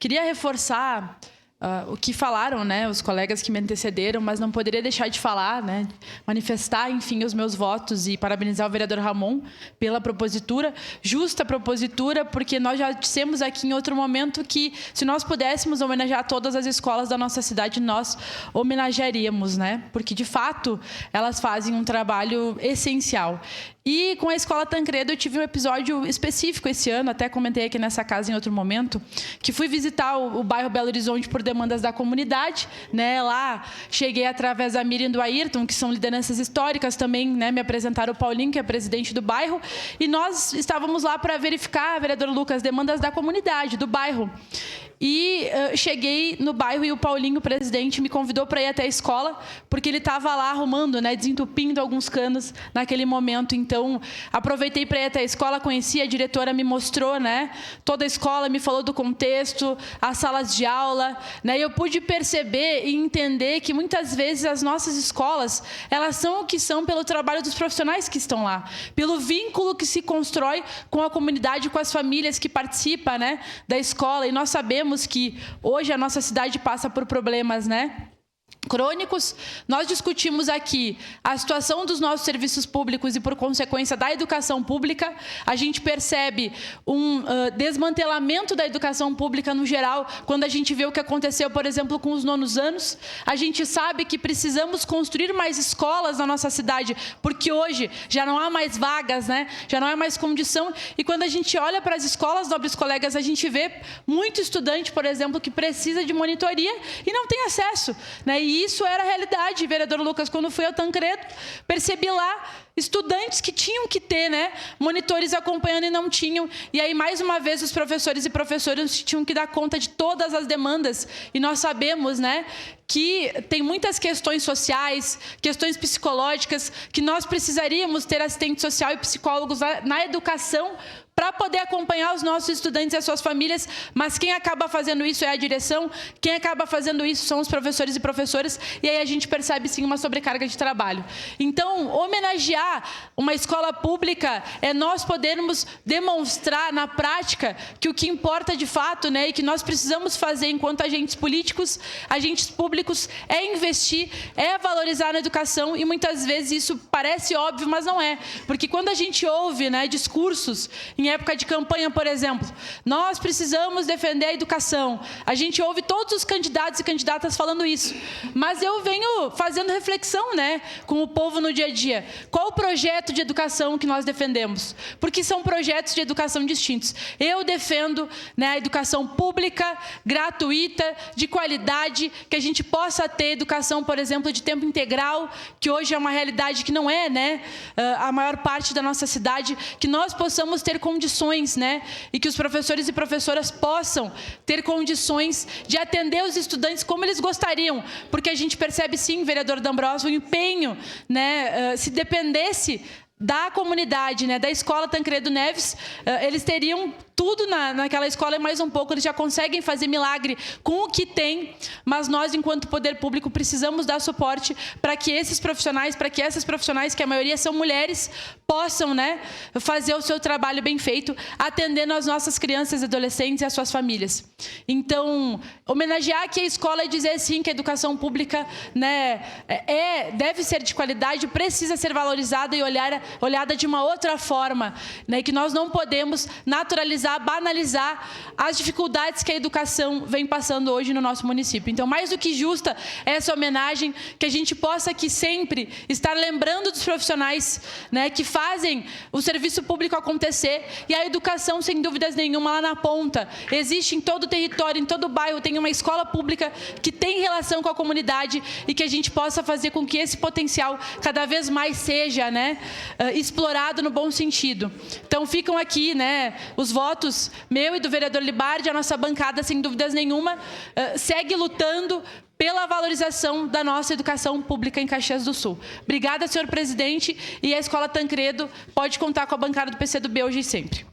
queria reforçar o que falaram, né, os colegas que me antecederam, mas não poderia deixar de falar, né, manifestar, enfim, os meus votos e parabenizar o vereador Ramon pela propositura, justa propositura, porque nós já dissemos aqui em outro momento que, se nós pudéssemos homenagear todas as escolas da nossa cidade, nós homenagearíamos, né, porque, de fato, elas fazem um trabalho essencial. E com a Escola Tancredo eu tive um episódio específico esse ano, até comentei aqui nessa casa em outro momento, que fui visitar o bairro Belo Horizonte por demandas da comunidade, né? Lá cheguei através da Miriam e do Ayrton, que são lideranças históricas também, né? Me apresentaram o Paulinho, que é presidente do bairro, e nós estávamos lá para verificar, vereador Lucas, demandas da comunidade, do bairro. E cheguei no bairro e o Paulinho, o presidente, me convidou para ir até a escola, porque ele estava lá arrumando, né, desentupindo alguns canos naquele momento. Então, aproveitei para ir até a escola, conheci a diretora, me mostrou, né, toda a escola, me falou do contexto, as salas de aula, né, e eu pude perceber e entender que muitas vezes as nossas escolas, elas são o que são pelo trabalho dos profissionais que estão lá, pelo vínculo que se constrói com a comunidade, com as famílias que participam, né, da escola. E nós sabemos que hoje a nossa cidade passa por problemas, né, crônicos. Nós discutimos aqui a situação dos nossos serviços públicos e, por consequência, da educação pública. A gente percebe um desmantelamento da educação pública no geral, quando a gente vê o que aconteceu, por exemplo, com os nonos anos. A gente sabe que precisamos construir mais escolas na nossa cidade, porque hoje já não há mais vagas, né? Já não há mais condição. E quando a gente olha para as escolas, nobres colegas, a gente vê muito estudante, por exemplo, que precisa de monitoria e não tem acesso, né? E isso era a realidade, vereador Lucas, quando fui ao Tancredo, percebi lá estudantes que tinham que ter, né, monitores acompanhando e não tinham. E aí, mais uma vez, os professores e professoras tinham que dar conta de todas as demandas. E nós sabemos, né, que tem muitas questões sociais, questões psicológicas, que nós precisaríamos ter assistente social e psicólogos na educação para poder acompanhar os nossos estudantes e as suas famílias, mas quem acaba fazendo isso é a direção, quem acaba fazendo isso são os professores e professoras, e aí a gente percebe, sim, uma sobrecarga de trabalho. Então, homenagear uma escola pública é nós podermos demonstrar na prática que o que importa de fato, né, e que nós precisamos fazer enquanto agentes políticos, agentes públicos, é investir, é valorizar na educação, e muitas vezes isso parece óbvio, mas não é. Porque quando a gente ouve, né, discursos em época de campanha, por exemplo, nós precisamos defender a educação. A gente ouve todos os candidatos e candidatas falando isso. Mas eu venho fazendo reflexão, né, com o povo no dia a dia. Qual o projeto de educação que nós defendemos? Porque são projetos de educação distintos. Eu defendo, né, a educação pública, gratuita, de qualidade, que a gente possa ter educação, por exemplo, de tempo integral, que hoje é uma realidade que não é, né, a maior parte da nossa cidade, que nós possamos ter condições, né, e que os professores e professoras possam ter condições de atender os estudantes como eles gostariam, porque a gente percebe, sim, vereador D'Ambrosio, o empenho, né, se dependesse da comunidade, né, da Escola Tancredo Neves, eles teriam tudo naquela escola e mais um pouco, eles já conseguem fazer milagre com o que tem, mas nós, enquanto poder público, precisamos dar suporte para que esses profissionais, para que essas profissionais, que a maioria são mulheres, possam, né, fazer o seu trabalho bem feito, atendendo as nossas crianças e adolescentes e as suas famílias. Então, homenagear aqui a escola e dizer, sim, que a educação pública, né, deve ser de qualidade, precisa ser valorizada e olhada de uma outra forma, né, que nós não podemos naturalizar, banalizar as dificuldades que a educação vem passando hoje no nosso município. Então, mais do que justa essa homenagem, que a gente possa aqui sempre estar lembrando dos profissionais, né, que fazem o serviço público acontecer, e a educação, sem dúvidas nenhuma, lá na ponta. Existe em todo o território, em todo o bairro, tem uma escola pública que tem relação com a comunidade e que a gente possa fazer com que esse potencial cada vez mais seja, né, explorado no bom sentido. Então, ficam aqui, né, os votos meu e do vereador Libardi. A nossa bancada, sem dúvidas nenhuma, segue lutando pela valorização da nossa educação pública em Caxias do Sul. Obrigada, senhor presidente, e a Escola Tancredo pode contar com a bancada do PCdoB hoje e sempre.